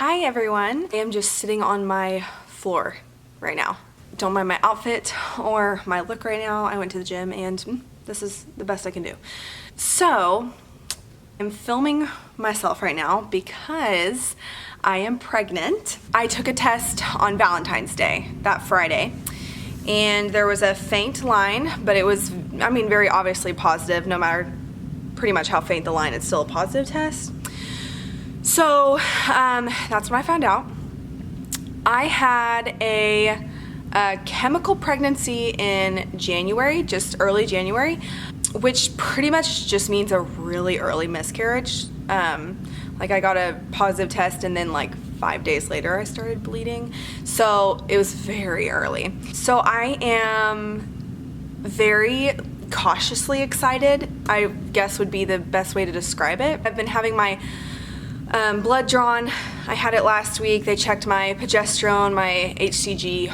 Hi everyone. I am just sitting on my floor right now. Don't mind my outfit or my look right now. I went to the gym and this is the best I can do. So I'm filming myself right now because I am pregnant. I took a test on Valentine's Day, that Friday, and there was a faint line, but it was, very obviously positive. No matter pretty much how faint the line, it's still a positive test. So that's when I found out. I had a chemical pregnancy in January, just early January, which pretty much just means a really early miscarriage. Like I got a positive test and then like 5 days later I started bleeding. So it was very early. So I am very cautiously excited, I guess would be the best way to describe it. I've been having my blood drawn. I had it last week. They checked my progesterone, my HCG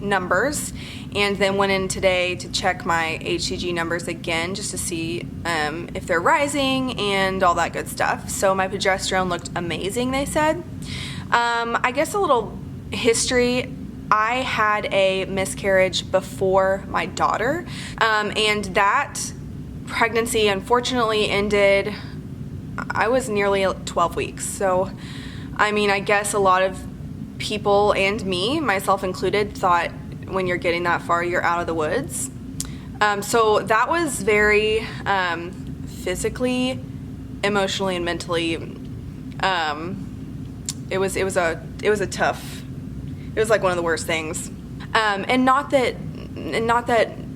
numbers, and then went in today to check my HCG numbers again just to see if they're rising and all that good stuff. So my progesterone looked amazing, they said. I guess a little history. I had a miscarriage before my daughter, and that pregnancy unfortunately ended. I was nearly 12 weeks. So, I guess a lot of people and me, myself included, thought when you're getting that far, you're out of the woods. So that was very physically, emotionally, and mentally. It was like one of the worst things. And not that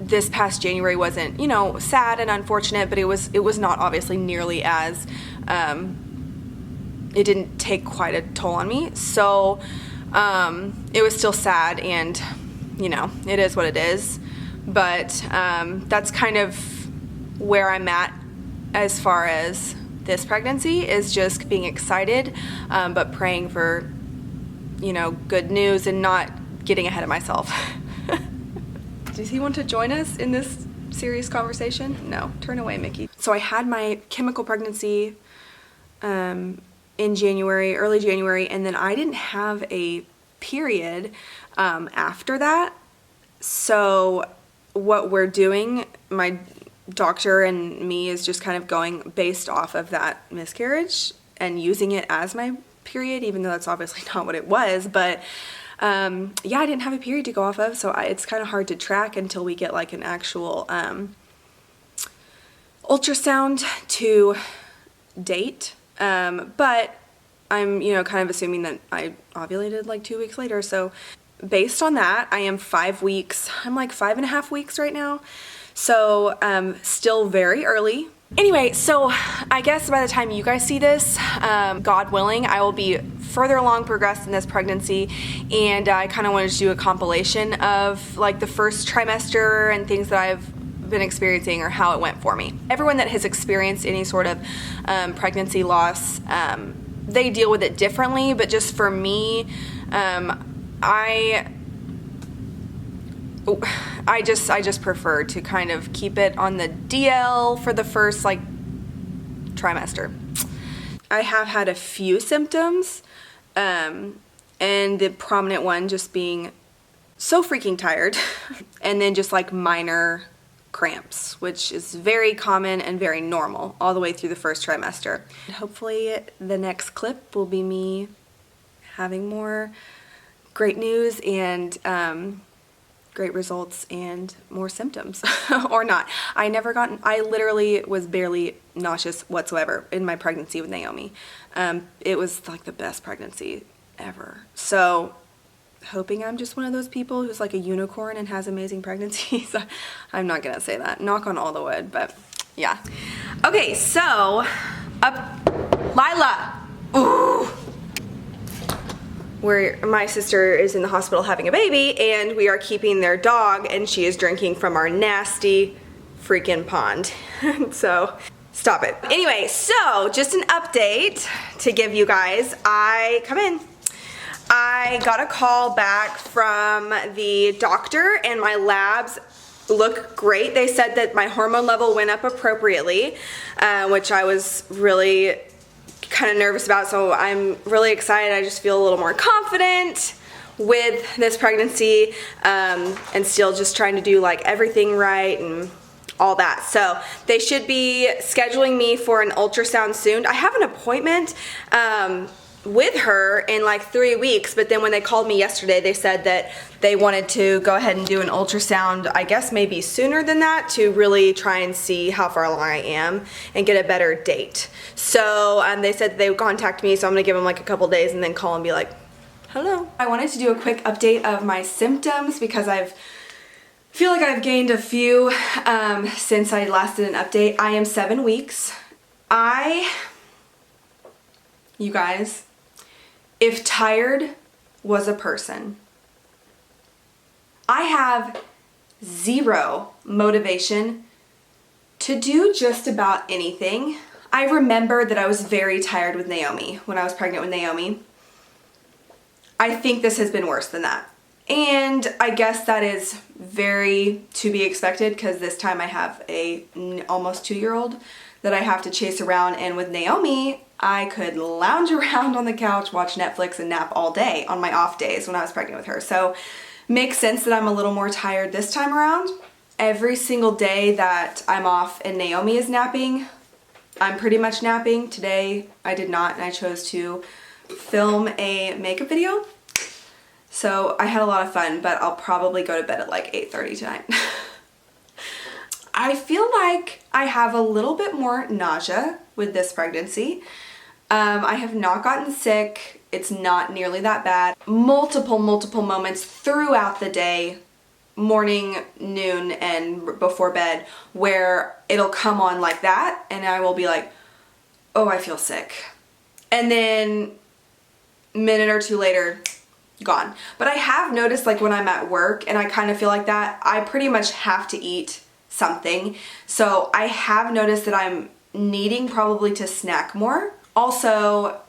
this past January wasn't, sad and unfortunate, but it was not obviously nearly as, it didn't take quite a toll on me. So, it was still sad and, it is what it is. But, that's kind of where I'm at as far as this pregnancy, is just being excited, but praying for, good news and not getting ahead of myself. Does he want to join us in this serious conversation? No, turn away, Mickey. So I had my chemical pregnancy in January, early January, and then I didn't have a period after that. So what we're doing, my doctor and me, is just kind of going based off of that miscarriage and using it as my period, even though that's obviously not what it was. But I didn't have a period to go off of, so it's kind of hard to track until we get like an actual ultrasound to date. But I'm, kind of assuming that I ovulated like 2 weeks later. So based on that, I am 5 weeks. I'm like 5.5 weeks right now. So still very early. Anyway, so I guess by the time you guys see this, God willing, I will be further along progressed in this pregnancy, and I kind of wanted to do a compilation of like the first trimester and things that I've been experiencing or how it went for me. Everyone that has experienced any sort of pregnancy loss, they deal with it differently, but just for me, I just prefer to kind of keep it on the DL for the first trimester. I have had a few symptoms, and the prominent one just being so freaking tired, and then just like minor cramps, which is very common and very normal all the way through the first trimester. Hopefully the next clip will be me having more great news and great results and more symptoms. Or not. I literally was barely nauseous whatsoever in my pregnancy with Naomi. It was like the best pregnancy ever. So hoping I'm just one of those people who's like a unicorn and has amazing pregnancies. I'm not gonna say that. Knock on all the wood, but yeah. Okay, so Lila. Ooh. Where my sister is in the hospital having a baby, and we are keeping their dog, and she is drinking from our nasty freaking pond. So stop it. Anyway, so just an update to give you guys. I got a call back from the doctor, and my labs look great. They said that my hormone level went up appropriately, which I was really kind of nervous about, so I'm really excited. I just feel a little more confident with this pregnancy, and still just trying to do like everything right and all that. So they should be scheduling me for an ultrasound soon. I have an appointment with her in like 3 weeks, but then when they called me yesterday, they said that they wanted to go ahead and do an ultrasound, I guess maybe sooner than that, to really try and see how far along I am and get a better date. So they said they would contact me, so I'm gonna give them like a couple days and then call and be like, hello. I wanted to do a quick update of my symptoms because feel like I've gained a few since I last did an update. I am 7 weeks. You guys, if tired was a person, I have zero motivation to do just about anything. I remember that I was very tired with Naomi when I was pregnant with Naomi. I think this has been worse than that. And I guess that is very to be expected because this time I have a almost 2-year-old that I have to chase around, and with Naomi, I could lounge around on the couch, watch Netflix, and nap all day on my off days when I was pregnant with her. So makes sense that I'm a little more tired this time around. Every single day that I'm off and Naomi is napping, I'm pretty much napping. Today I did not, and I chose to film a makeup video. So I had a lot of fun, but I'll probably go to bed at like 8:30 tonight. I feel like I have a little bit more nausea with this pregnancy. I have not gotten sick. It's not nearly that bad. Multiple moments throughout the day, morning, noon, and before bed, where it'll come on like that and I will be like, oh, I feel sick. And then a minute or two later, gone. But I have noticed, like when I'm at work and I kind of feel like that, I pretty much have to eat something. So I have noticed that I'm needing probably to snack more. Also,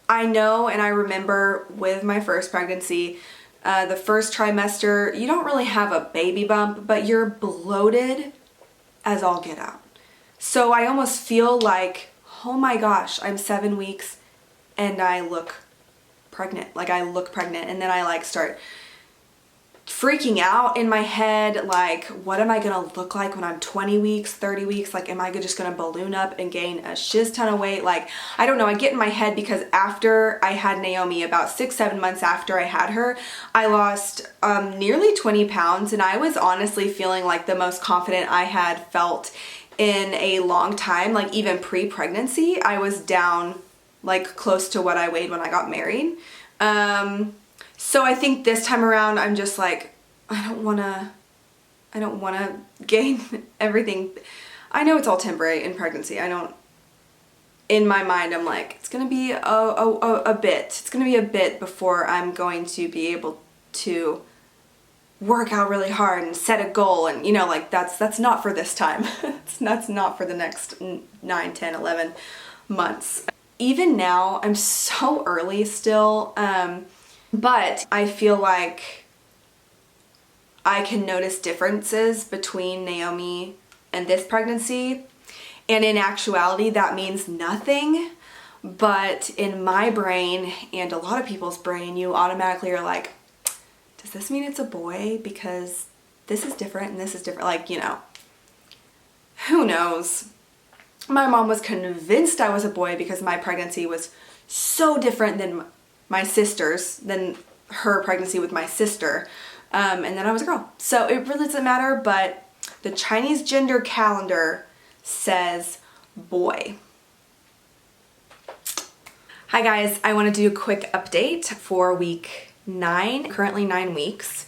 I know and I remember with my first pregnancy, the first trimester, you don't really have a baby bump, but you're bloated as all get out. So I almost feel like, oh my gosh, I'm 7 weeks and I look pregnant. Like I look pregnant, and then I like start freaking out in my head, like what am I gonna look like when I'm 20 weeks, 30 weeks? Like am I just gonna balloon up and gain a shiz ton of weight? Like I don't know, I get in my head because after I had Naomi, about 6-7 months after I had her, I lost nearly 20 pounds, and I was honestly feeling like the most confident I had felt in a long time. Like even pre-pregnancy, I was down like close to what I weighed when I got married. So I think this time around I'm just like, I don't wanna gain everything. I know it's all temporary in pregnancy. In my mind I'm like, it's gonna be a bit. It's gonna be a bit before I'm going to be able to work out really hard and set a goal, and you know, like that's not for this time. That's not for the next 9, 10, 11 months. Even now, I'm so early still, but I feel like I can notice differences between Naomi and this pregnancy, and in actuality that means nothing, but in my brain and a lot of people's brain, you automatically are like, does this mean it's a boy because this is different and this is different? Like, you know, who knows? My mom was convinced I was a boy because my pregnancy was so different than my sister's, than her pregnancy with my sister. And then I was a girl. So it really doesn't matter, but the Chinese gender calendar says boy. Hi guys, I want to do a quick update for week 9, currently 9 weeks.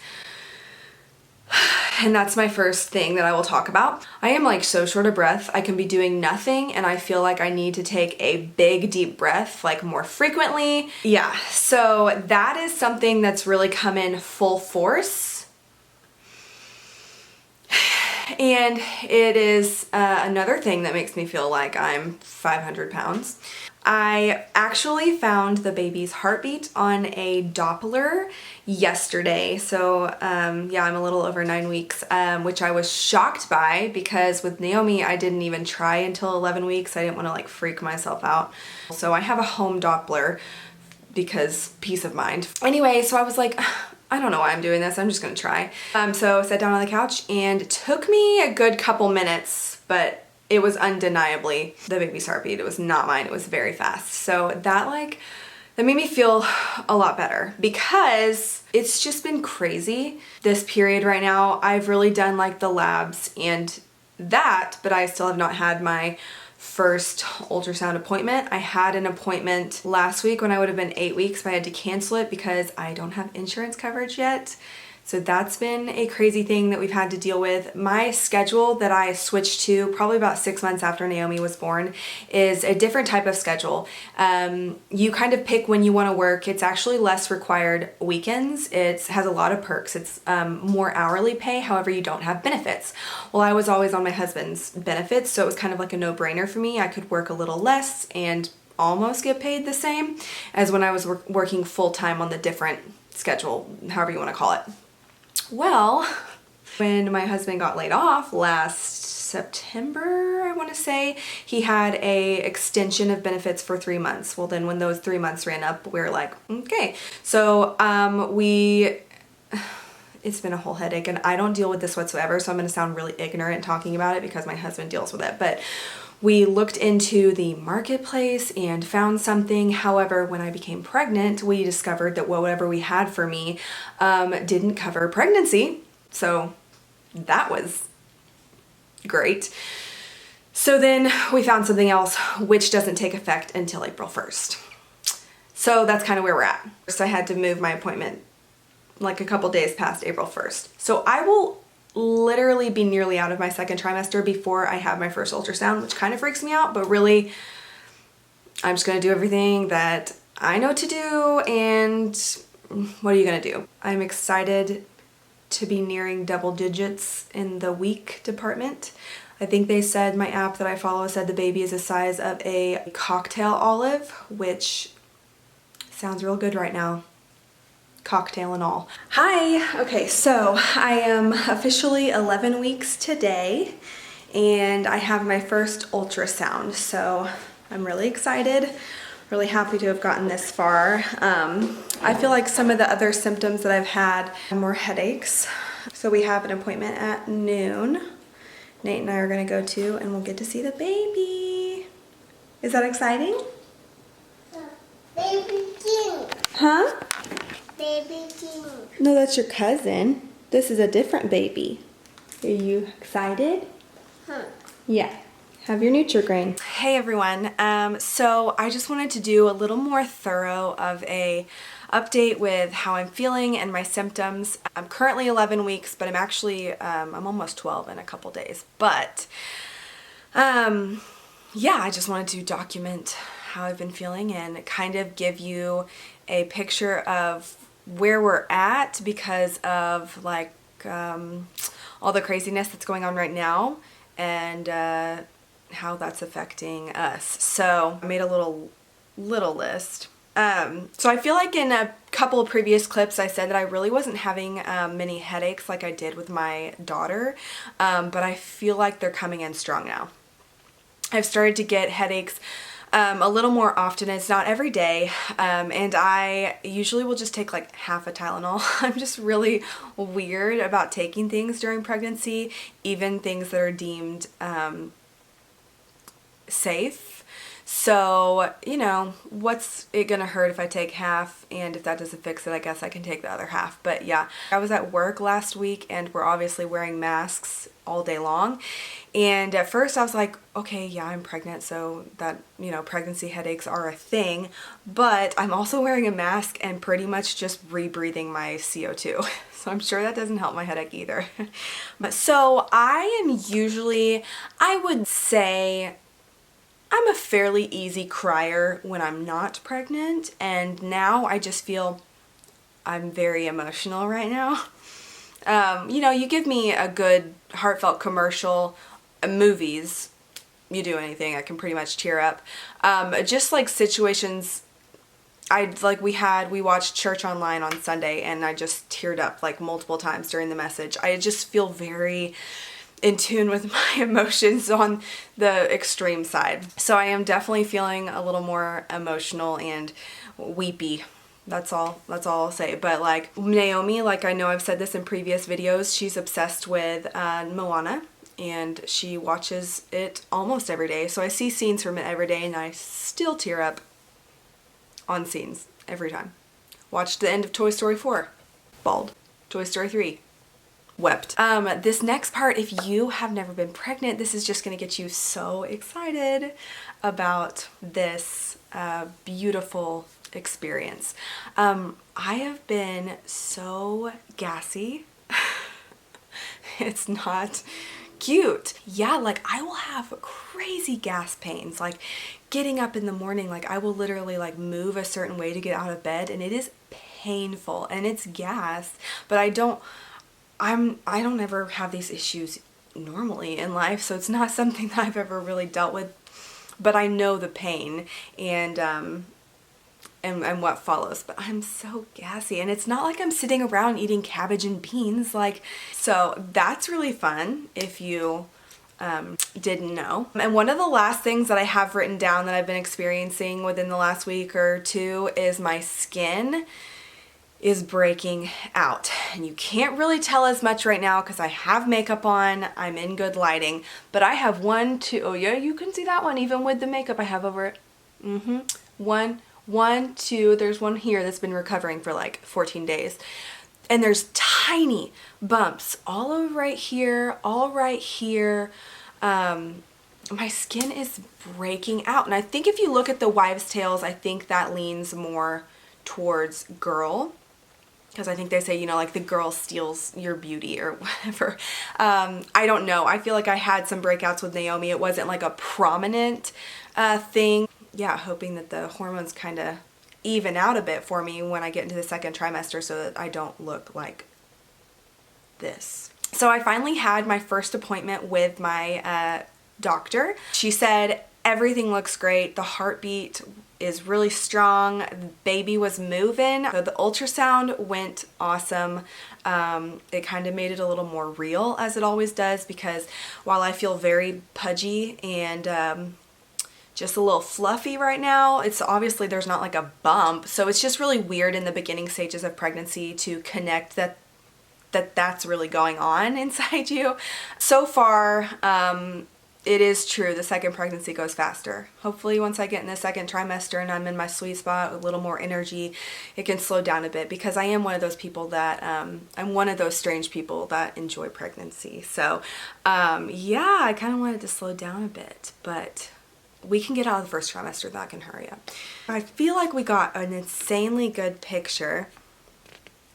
And that's my first thing that I will talk about. I am like so short of breath. I can be doing nothing and I feel like I need to take a big deep breath like more frequently. Yeah, so that is something that's really come in full force. And it is another thing that makes me feel like I'm 500 pounds. I actually found the baby's heartbeat on a Doppler yesterday. So yeah, I'm a little over 9 weeks, which I was shocked by because with Naomi, I didn't even try until 11 weeks. I didn't want to like freak myself out. So I have a home Doppler because peace of mind. Anyway, so I was like, I don't know why I'm doing this. I'm just gonna try. So I sat down on the couch and it took me a good couple minutes, but it was undeniably the baby's heartbeat. It was not mine. It was very fast. So that made me feel a lot better because it's just been crazy this period right now. I've really done like the labs and that, but I still have not had my first ultrasound appointment. I had an appointment last week when I would have been 8 weeks, but I had to cancel it because I don't have insurance coverage yet. So that's been a crazy thing that we've had to deal with. My schedule that I switched to probably about 6 months after Naomi was born is a different type of schedule. You kind of pick when you want to work. It's actually less required weekends. It has a lot of perks. It's more hourly pay. However, you don't have benefits. Well, I was always on my husband's benefits, so it was kind of like a no-brainer for me. I could work a little less and almost get paid the same as when I was working full-time on the different schedule, however you want to call it. Well, when my husband got laid off last September, I want to say, he had a extension of benefits for 3 months. Well, then when those 3 months ran up, we were like, okay. So it's been a whole headache and I don't deal with this whatsoever. So I'm going to sound really ignorant talking about it because my husband deals with it. But we looked into the marketplace and found something. However, when I became pregnant, we discovered that whatever we had for me didn't cover pregnancy. So that was great. So then we found something else which doesn't take effect until April 1st. So that's kind of where we're at. So I had to move my appointment like a couple days past April 1st. So I will literally be nearly out of my second trimester before I have my first ultrasound, which kind of freaks me out, but really I'm just gonna do everything that I know to do, and what are you gonna do? I'm excited to be nearing double digits in the week department. I think they said, my app that I follow said the baby is the size of a cocktail olive, which sounds real good right now. Cocktail and all. Hi, okay, so I am officially 11 weeks today and I have my first ultrasound, so I'm really excited, really happy to have gotten this far. I feel like some of the other symptoms that I've had are more headaches. So we have an appointment at noon. Nate and I are gonna go to and we'll get to see the baby. Is that exciting? Baby King. Huh? Baby King. No, that's your cousin. This is a different baby. Are you excited? Huh. Yeah. Have your Nutri-Grain. Hey everyone. So I just wanted to do a little more thorough of a update with how I'm feeling and my symptoms. I'm currently 11 weeks, but I'm actually, I'm almost 12 in a couple days. But, yeah, I just wanted to document how I've been feeling and kind of give you a picture of where we're at because of like all the craziness that's going on right now and how that's affecting us. So I made a little list. So I feel like in a couple of previous clips I said that I really wasn't having many headaches like I did with my daughter, but I feel like they're coming in strong now. I've started to get headaches a little more often. It's not every day, and I usually will just take like half a Tylenol. I'm just really weird about taking things during pregnancy, even things that are deemed safe. So, you know, what's it gonna hurt if I take half, and if that doesn't fix it, I guess I can take the other half. But yeah, I was at work last week and we're obviously wearing masks all day long. And at first I was like, okay, yeah, I'm pregnant, so that, you know, pregnancy headaches are a thing, but I'm also wearing a mask and pretty much just rebreathing my CO2. So I'm sure that doesn't help my headache either. But so I am usually, I would say, I'm a fairly easy crier when I'm not pregnant, and now I just feel I'm very emotional right now. You know, you give me a good heartfelt commercial, movies, you do anything, I can pretty much tear up. Just like situations, we watched church online on Sunday, and I just teared up like multiple times during the message. I just feel very in tune with my emotions on the extreme side. So I am definitely feeling a little more emotional and weepy. That's all I'll say. But like Naomi, like I know I've said this in previous videos, she's obsessed with Moana, and she watches it almost every day. So I see scenes from it every day, and I still tear up on scenes every time. Watched the end of Toy Story 4. Bawled. Toy Story 3. Wept. This next part, if you have never been pregnant, this is just gonna get you so excited about this beautiful experience. I have been so gassy. It's not cute. Yeah, like I will have crazy gas pains, like getting up in the morning, like I will literally like move a certain way to get out of bed, and it is painful, and it's gas, but I don't ever have these issues normally in life, so it's not something that I've ever really dealt with, but I know the pain and what follows. But I'm so gassy, and it's not like I'm sitting around eating cabbage and beans, like, so that's really fun if you didn't know. And one of the last things that I have written down that I've been experiencing within the last week or two is my skin is breaking out, and you can't really tell as much right now because I have makeup on, I'm in good lighting, but I have oh yeah, you can see that one even with the makeup I have over it. One, two, there's one here that's been recovering for like 14 days. And there's tiny bumps all over right here, all right here. My skin is breaking out. And I think if you look at the wives' tales, I think that leans more towards girl. Because I think they say, you know, like the girl steals your beauty or whatever. I don't know. I feel like I had some breakouts with Naomi. It wasn't like a prominent thing. Yeah, hoping that the hormones kind of even out a bit for me when I get into the second trimester so that I don't look like this. So I finally had my first appointment with my doctor. She said everything looks great. The heartbeat is really strong. The baby was moving. So the ultrasound went awesome. It kind of made it a little more real, as it always does, because while I feel very pudgy and just a little fluffy right now, it's obviously there's not like a bump, so it's just really weird in the beginning stages of pregnancy to connect that's really going on inside you. So far, it is true, the second pregnancy goes faster. Hopefully once I get in the second trimester and I'm in my sweet spot with a little more energy, it can slow down a bit, because I am one of those people that, I'm one of those strange people that enjoy pregnancy. So yeah, I kind of wanted to slow down a bit, but we can get out of the first trimester, that can hurry up. I feel like we got an insanely good picture,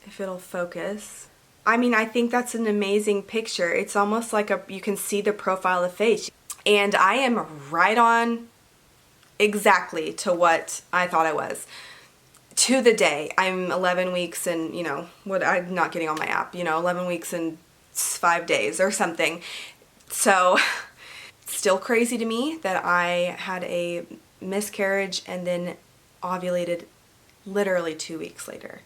if it'll focus. I mean, I think that's an amazing picture. It's almost like you can see the profile of the face. And I am right on exactly to what I thought I was. To the day. I'm 11 weeks and, you know, I'm not getting on my app, you know, 11 weeks and 5 days or something. So still crazy to me that I had a miscarriage and then ovulated literally 2 weeks later.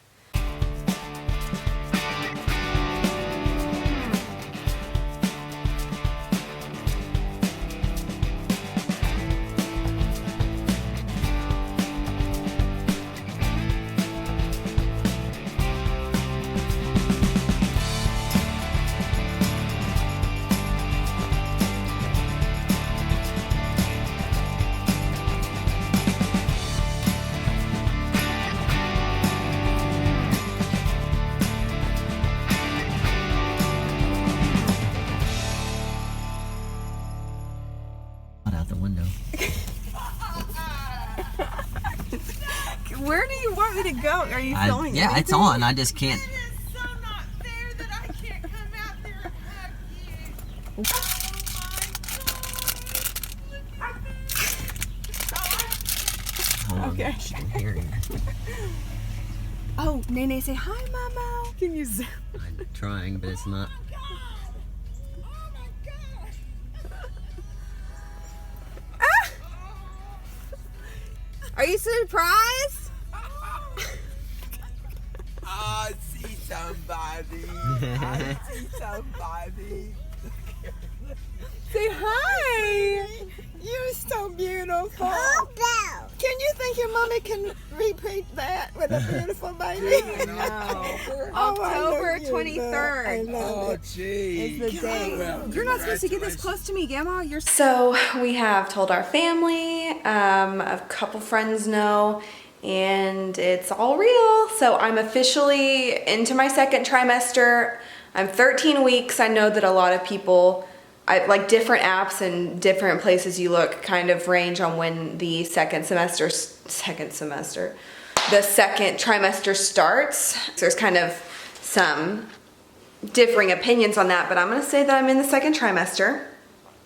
Out the window. Where do you want me to go? Are you filming? Yeah, it's on. I just can't. It is so not fair that I can't come out there and hug you. Oh my God. Hold on, she can hear you. Oh, Nene, say hi, Mama. Can you zoom? I'm trying, but it's not. Oh my God. you surprised? I see somebody. I see somebody. Say hi. You're so beautiful. Can you think your mommy can repeat that with a beautiful baby? No. October 23rd Oh, gee. is the day. You're not supposed to get this close to me, Grandma. You're So we have told our family, a couple friends know, and it's all real. So I'm officially into my second trimester. I'm 13 weeks. I know that a lot of people, like different apps and different places you look kind of range on when the the second trimester starts. There's kind of some differing opinions on that, but I'm gonna say that I'm in the second trimester.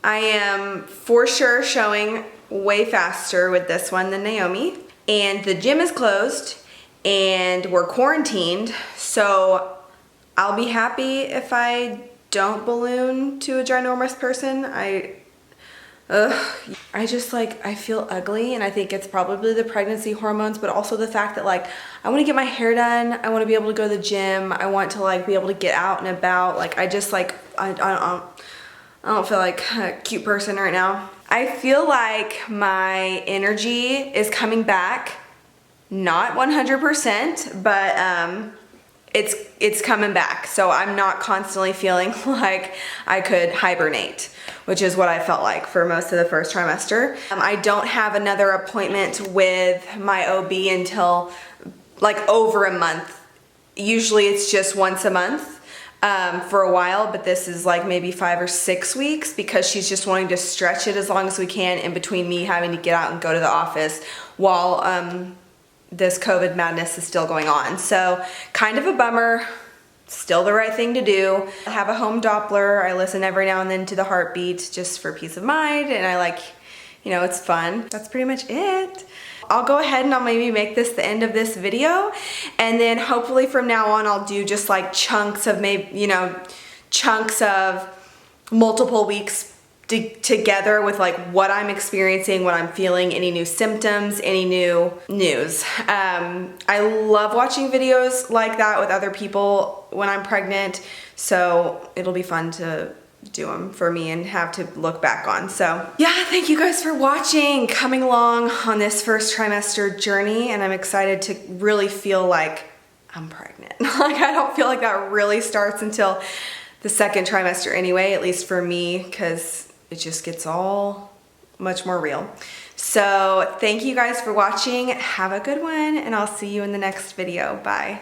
I am for sure showing way faster with this one than Naomi. And the gym is closed and we're quarantined, so I'll be happy if I don't balloon to a ginormous person. I just like, I feel ugly, and I think it's probably the pregnancy hormones, but also the fact that like, I want to get my hair done. I want to be able to go to the gym. I want to like be able to get out and about. Like I just like, I don't feel like a cute person right now. I feel like my energy is coming back, not 100%, but it's coming back. So I'm not constantly feeling like I could hibernate, which is what I felt like for most of the first trimester. I don't have another appointment with my OB until like over a month. Usually it's just once a month for a while, but this is like maybe 5 or 6 weeks because she's just wanting to stretch it as long as we can in between me having to get out and go to the office while this COVID madness is still going on. So kind of a bummer, still the right thing to do. I have a home Doppler. I listen every now and then to the heartbeat just for peace of mind, and I like, you know, it's fun. That's pretty much it. I'll go ahead and I'll maybe make this the end of this video, and then hopefully from now on I'll do just like chunks of chunks of multiple weeks together with like what I'm experiencing, what I'm feeling, any new symptoms, any new news. I love watching videos like that with other people when I'm pregnant, so it'll be fun to do them for me and have to look back on. So yeah, thank you guys for watching, coming along on this first trimester journey, and I'm excited to really feel like I'm pregnant. Like I don't feel like that really starts until the second trimester anyway, at least for me, because it just gets all much more real. So thank you guys for watching. Have a good one, and I'll see you in the next video. Bye.